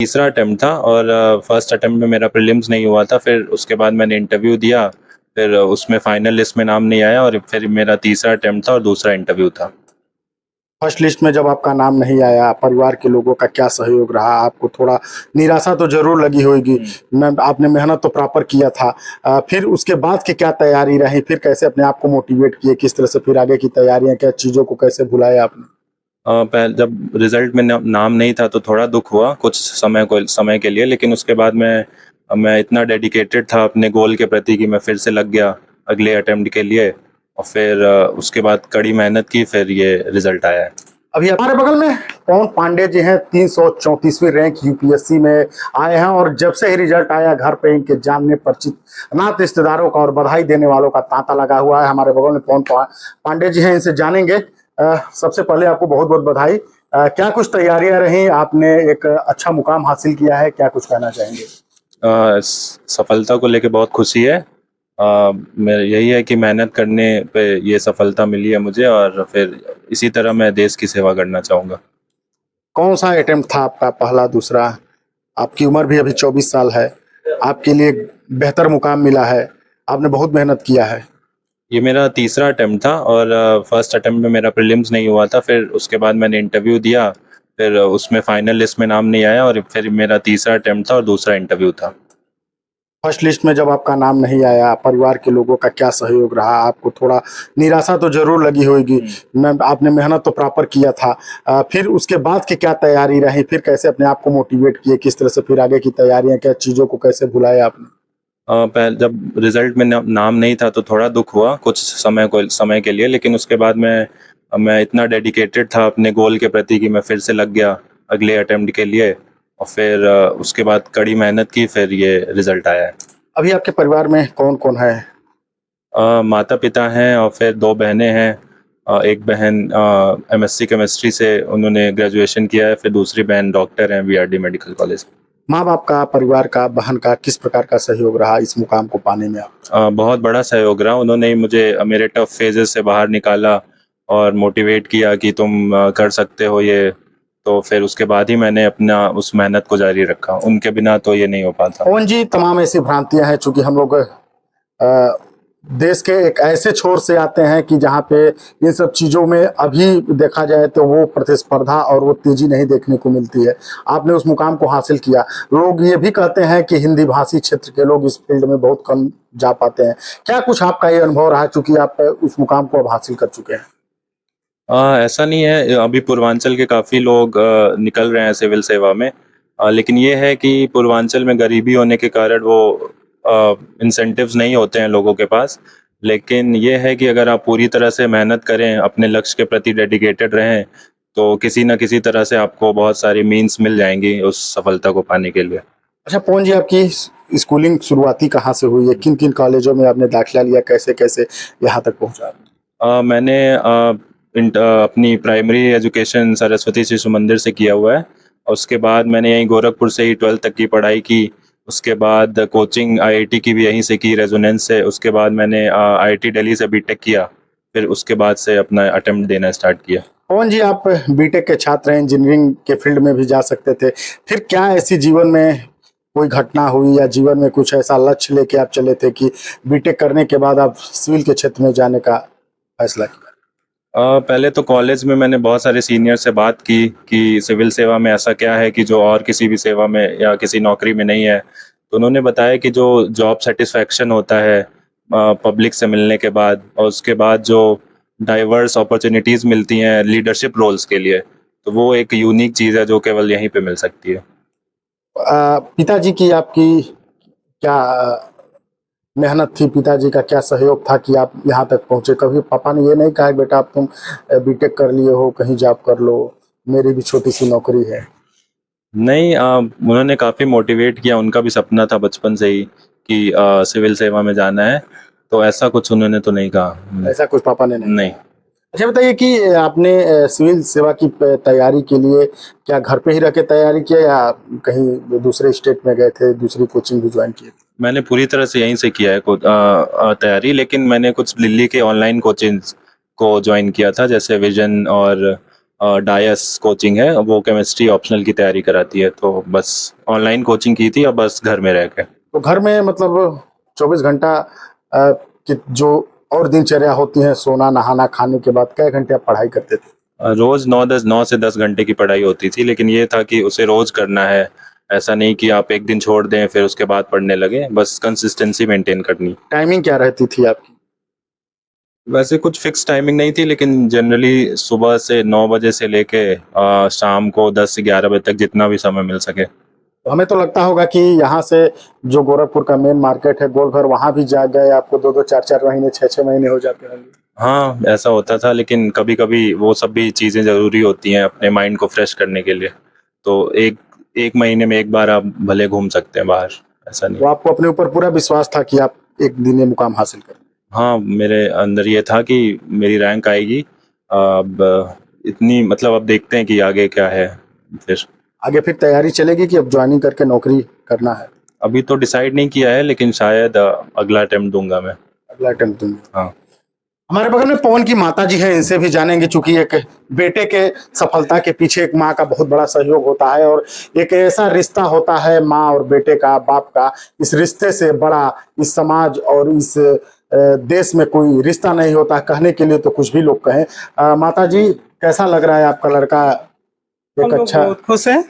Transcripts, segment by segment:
तीसरा अटेम्प्ट था और फर्स्ट अटेम्प्ट में मेरा प्रीलिम्स नहीं हुआ था। फिर उसके बाद मैंने इंटरव्यू दिया, फिर उसमें फाइनल लिस्ट में नाम नहीं आया और फिर मेरा तीसरा अटेम्प्ट था और दूसरा इंटरव्यू था। फर्स्ट लिस्ट में जब आपका नाम नहीं आया, परिवार के लोगों का क्या सहयोग रहा? आपको थोड़ा निराशा तो ज़रूर लगी होगी। आपने मेहनत तो प्रॉपर किया था। फिर उसके बाद की क्या तैयारी रही? फिर कैसे अपने आप को मोटिवेट किए? किस तरह से फिर आगे की तैयारियाँ, क्या चीज़ों को कैसे भुलाया आपने? जब रिजल्ट में नाम नहीं था तो थोड़ा दुख हुआ कुछ समय के लिए, लेकिन उसके बाद मैं इतना डेडिकेटेड था अपने गोल के प्रति कि मैं फिर से लग गया अगले अटेम्प्ट के लिए और फिर उसके बाद कड़ी मेहनत की, फिर ये रिजल्ट आया है। अभी हमारे बगल में पवन पांडे जी हैं, 334वीं रैंक यूपीएससी में आए हैं और जब से ही रिजल्ट आया घर पे इनके जानने परिचित नात रिश्तेदारों का और बधाई देने वालों का तांता लगा हुआ है। हमारे बगल में पवन पांडे जी हैं, इनसे जानेंगे। सबसे पहले आपको बहुत बहुत बधाई। क्या कुछ तैयारियां रही? आपने एक अच्छा मुकाम हासिल किया है, क्या कुछ कहना चाहेंगे? सफलता को लेके बहुत खुशी है। मैं यही है कि मेहनत करने पे ये सफलता मिली है मुझे और फिर इसी तरह मैं देश की सेवा करना चाहूँगा। कौन सा अटेम्प्ट था आपका, पहला दूसरा? आपकी उम्र भी अभी 24 साल है, आपके लिए बेहतर मुकाम मिला है, आपने बहुत मेहनत किया है। ये मेरा तीसरा अटेम्प्ट था और फर्स्ट अटेम्प्ट में मेरा प्रीलिम्स नहीं हुआ था। फिर उसके बाद मैंने इंटरव्यू दिया, फिर उसमें फाइनल लिस्ट में नाम नहीं आया और फिर मेरा तीसरा अटेम्प्ट था और दूसरा इंटरव्यू था। फर्स्ट लिस्ट में जब आपका नाम नहीं आया, परिवार के लोगों का क्या सहयोग रहा? आपको थोड़ा निराशा तो ज़रूर लगी होगी। आपने मेहनत तो प्रॉपर किया था। फिर उसके बाद की क्या तैयारी रही? फिर कैसे अपने आप को मोटिवेट किए? किस तरह से फिर आगे की तैयारियाँ, क्या चीज़ों को कैसे भुलाया आपने? जब रिजल्ट में नाम नहीं था तो थोड़ा दुख हुआ कुछ समय के लिए, लेकिन उसके बाद मैं इतना डेडिकेटेड था अपने गोल के प्रति कि मैं फिर से लग गया अगले अटेम्प्ट के लिए और फिर उसके बाद कड़ी मेहनत की, फिर ये रिजल्ट आया है। अभी आपके परिवार में कौन-कौन है? माता पिता हैं और फिर 2 बहनें हैं। एक बहन एमएससी केमिस्ट्री से उन्होंने ग्रेजुएशन किया है, फिर दूसरी बहन डॉक्टर हैं बीआरडी मेडिकल कॉलेज। माँ-बाप का, परिवार का, बहन का किस प्रकार का सहयोग रहा इस मुकाम को पाने में? बहुत बड़ा सहयोग रहा। उन्होंने ही मुझे मेरे टफ फेजेस से बाहर निकाला और मोटिवेट किया कि तुम कर सकते हो ये। तो फिर उसके बाद ही मैंने अपना उस मेहनत को जारी रखा। उनके बिना तो ये नहीं हो पाता। पवन जी, तमाम ऐसी भ्रांतियाँ हैं, चूँकि हम लोग देश के एक ऐसे छोर से आते हैं कि जहाँ पे इन सब चीज़ों में अभी देखा जाए तो वो प्रतिस्पर्धा और वो तेज़ी नहीं देखने को मिलती है। आपने उस मुकाम को हासिल किया। लोग ये भी कहते हैं कि हिंदी भाषी क्षेत्र के लोग इस फील्ड में बहुत कम जा पाते हैं। क्या कुछ आपका ये अनुभव रहा, चूँकि आप उस मुकाम को अब हासिल कर चुके हैं? ऐसा नहीं है, अभी पूर्वांचल के काफ़ी लोग निकल रहे हैं सिविल सेवा में। लेकिन ये है कि पूर्वांचल में गरीबी होने के कारण वो इंसेंटिव्स नहीं होते हैं लोगों के पास। लेकिन ये है कि अगर आप पूरी तरह से मेहनत करें, अपने लक्ष्य के प्रति डेडिकेटेड रहें, तो किसी न किसी तरह से आपको बहुत सारी मीन्स मिल जाएँगी उस सफलता को पाने के लिए। अच्छा पवन जी, आपकी स्कूलिंग शुरुआती कहाँ से हुई है? किन-किन कॉलेजों में आपने दाखिला लिया? कैसे-कैसे यहाँ तक पहुँचा? मैंने अपनी प्राइमरी एजुकेशन सरस्वती शिशु मंदिर से किया हुआ है और उसके बाद मैंने यहीं गोरखपुर से ही 12th तक की पढ़ाई की। उसके बाद कोचिंग आईआईटी की भी यहीं से की रेजोनेंस से। उसके बाद मैंने आईआईटी दिल्ली से बीटेक किया, फिर उसके बाद से अपना अटेम्प्ट देना स्टार्ट किया। पवन जी, आप बीटेक के छात्र हैं, इंजीनियरिंग के फील्ड में भी जा सकते थे। फिर क्या ऐसी जीवन में कोई घटना हुई या जीवन में कुछ ऐसा लक्ष्य लेके आप चले थे कि बीटेक करने के बाद आप सिविल के क्षेत्र में जाने का फैसला किया? पहले तो कॉलेज में मैंने बहुत सारे सीनियर से बात की कि सिविल सेवा में ऐसा क्या है कि जो और किसी भी सेवा में या किसी नौकरी में नहीं है। तो उन्होंने बताया कि जो जॉब सेटिस्फैक्शन होता है पब्लिक से मिलने के बाद और उसके बाद जो डाइवर्स अपॉर्चुनिटीज़ मिलती हैं लीडरशिप रोल्स के लिए, तो वो एक यूनिक चीज़ है जो केवल यहीं पे मिल सकती है। पिताजी की आपकी क्या मेहनत थी? पिताजी का क्या सहयोग था कि आप यहाँ तक पहुँचे? कभी पापा ने ये नहीं कहा कि बेटा अब तुम बीटेक कर लिए हो, कहीं जॉब कर लो, मेरी भी छोटी-सी नौकरी है? नहीं, उन्होंने काफ़ी मोटिवेट किया। उनका भी सपना था बचपन से ही कि सिविल सेवा में जाना है, तो ऐसा कुछ उन्होंने तो नहीं कहा। ऐसा कुछ पापा ने नहीं नहीं। कहा? अच्छा बताइए कि आपने सिविल सेवा की तैयारी के लिए क्या घर पे ही रह के तैयारी किया या कहीं दूसरे स्टेट में गए थे, दूसरी कोचिंग भी ज्वाइन किए थे? मैंने पूरी तरह से यहीं से किया है तैयारी, लेकिन मैंने कुछ दिल्ली के ऑनलाइन कोचिंग्स को ज्वाइन किया था, जैसे विजन और डायस कोचिंग है, वो केमिस्ट्री ऑप्शनल की तैयारी कराती है, तो बस ऑनलाइन कोचिंग की थी, अब बस घर में रह के। तो घर में मतलब 24 घंटा की जो और दिनचर्या होती है, सोना नहाना खाने के बाद कै घंटे आप पढ़ाई करते थे? रोज 9 से 10 घंटे की पढ़ाई होती थी, लेकिन ये था कि उसे रोज करना है, ऐसा नहीं कि आप एक दिन छोड़ दें फिर उसके बाद पढ़ने लगे, बस कंसिस्टेंसी मेंटेन करनी। टाइमिंग क्या रहती थी आपकी? वैसे कुछ फिक्स टाइमिंग नहीं थी, लेकिन जनरली सुबह से 9 बजे से लेके शाम को 10 से 11 बजे तक जितना भी समय मिल सके। तो हमें तो लगता होगा कि यहाँ से जो गोरखपुर का मेन मार्केट है गोलघर, वहाँ भी जा गए आपको 2-2 4-4 महीने 6-6 महीने हो जाते होंगे। हाँ, ऐसा होता था, लेकिन कभी कभी वो सब भी चीज़ें ज़रूरी होती हैं अपने माइंड को फ्रेश करने के लिए, तो एक एक महीने में एक बार आप भले घूम सकते हैं बाहर, ऐसा नहीं। तो आपको अपने ऊपर पूरा विश्वास था कि आप एक दिन ये मुकाम हासिल करें? हाँ, मेरे अंदर ये था कि मेरी रैंक आएगी। अब इतनी मतलब अब देखते हैं कि आगे क्या है फिर। आगे फिर तैयारी चलेगी कि अब ज्वाइनिंग करके नौकरी करना है? अभी तो डिसाइड नहीं किया है, लेकिन शायद अगला अटेम्प्ट दूंगा मैं। अगला अटेम्प्ट दूंगे। हाँ। हमारे बगल में पवन की माता जी हैं, इनसे भी जानेंगे, चूंकि एक बेटे के सफलता के पीछे एक माँ का बहुत बड़ा सहयोग होता है और एक ऐसा रिश्ता होता है माँ और बेटे का, बाप का। इस रिश्ते से बड़ा इस समाज और इस देश में कोई रिश्ता नहीं होता। कहने के लिए तो कुछ भी लोग कहें। माता जी, कैसा लग रहा है आपका लड़का हम एक लोग अच्छा? बहुत खुश हैं,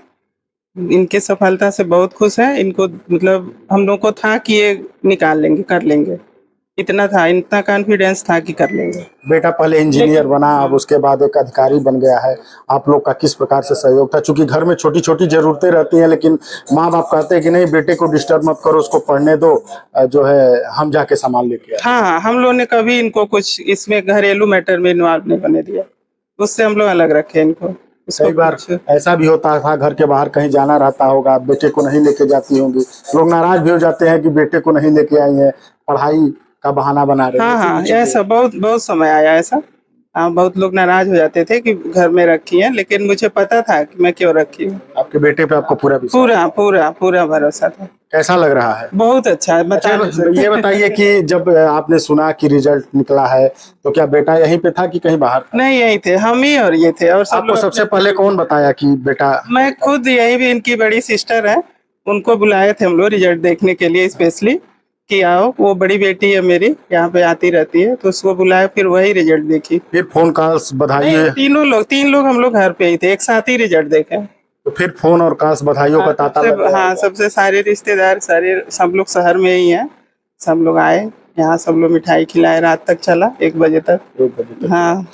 इनके सफलता से बहुत खुश हैं। इनको मतलब हम लोग को था कि ये निकाल लेंगे, कर लेंगे, इतना था, इतना कॉन्फिडेंस था कि कर लेंगे। बेटा पहले इंजीनियर बना, अब उसके बाद एक अधिकारी बन गया है। आप लोग का किस प्रकार से सहयोग था? चूंकि घर में छोटी छोटी जरूरतें रहती हैं, लेकिन माँ बाप कहते हैं कि नहीं बेटे को डिस्टर्ब मत करो, उसको पढ़ने दो, जो है हम जाके सामान लेके आए। हाँ, हम लोग ने कभी इनको कुछ इसमें घरेलू मैटर में इन्वॉल्व नहीं होने दिया, उससे हम लोग अलग रखे इनको। कई बार ऐसा भी होता था, घर के बाहर कहीं जाना रहता होगा, बेटे को नहीं लेके जाती होंगी, लोग नाराज भी हो जाते हैं कि बेटे को नहीं लेके आई है, पढ़ाई का बहाना बना रहे हैं। हाँ, ऐसा बहुत बहुत समय आया ऐसा। हाँ, बहुत लोग नाराज हो जाते थे कि घर में रखी है, लेकिन मुझे पता था कि मैं क्यों रखी हूँ। आपके बेटे पे आपको पूरा विश्वास? पूरा पूरा पूरा भरोसा था। कैसा लग रहा है? बहुत अच्छा है, बता नहीं सकते। ये बताइए कि जब आपने सुना कि रिजल्ट निकला है, तो क्या बेटा यहीं पे था कि कहीं बाहर था? नहीं, यही थे, हम ही और ये थे, और सब आपको लोग सबसे पहले कौन बताया कि बेटा? मैं खुद, यही भी इनकी बड़ी सिस्टर है, उनको बुलाए थे हम लोग रिजल्ट देखने के लिए स्पेशली, कि आओ, वो बड़ी बेटी है मेरी, यहाँ पे आती रहती है, तो उसको बुलाया, फिर वही रिजल्ट देखी। फिर फोन कॉल्स बधाई? नहीं, तीन लोग हम लोग घर पे ही थे, एक साथ ही रिजल्ट देखे। तो फिर फोन और कॉल्स बधाइयों का तांता लग गया हाँ, होगा। सबसे सारे रिश्तेदार, सारे सब लोग शहर में ही हैं, सब लोग आए यहाँ, सब लोग मिठाई खिलाए, रात तक चला 1 बजे तक। 1 बजे तक। हाँ।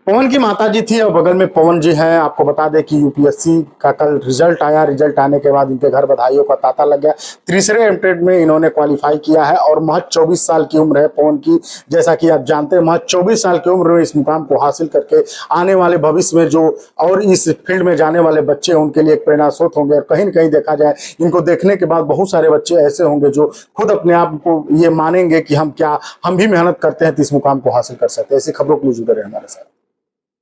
पवन की माता जी थी और बगल में पवन जी हैं। आपको बता दें कि यूपीएससी का कल रिजल्ट आया। रिजल्ट आने के बाद इनके घर बधाइयों का तांता लग गया। तीसरे अटेम्प्ट में इन्होंने क्वालिफाई किया है और महज 24 साल की उम्र है पवन की। जैसा कि आप जानते हैं, महज 24 साल की उम्र में इस मुकाम को हासिल करके आने वाले भविष्य में जो और इस फील्ड में जाने वाले बच्चे उनके लिए एक प्रेरणा स्रोत होंगे। और कहीं न कहीं देखा जाए, इनको देखने के बाद बहुत सारे बच्चे ऐसे होंगे जो खुद अपने आप को ये मानेंगे कि हम भी मेहनत करते हैं तो इस मुकाम को हासिल कर सकते हैं। ऐसी खबरों के लिए जुड़े रहे हमारे साथ।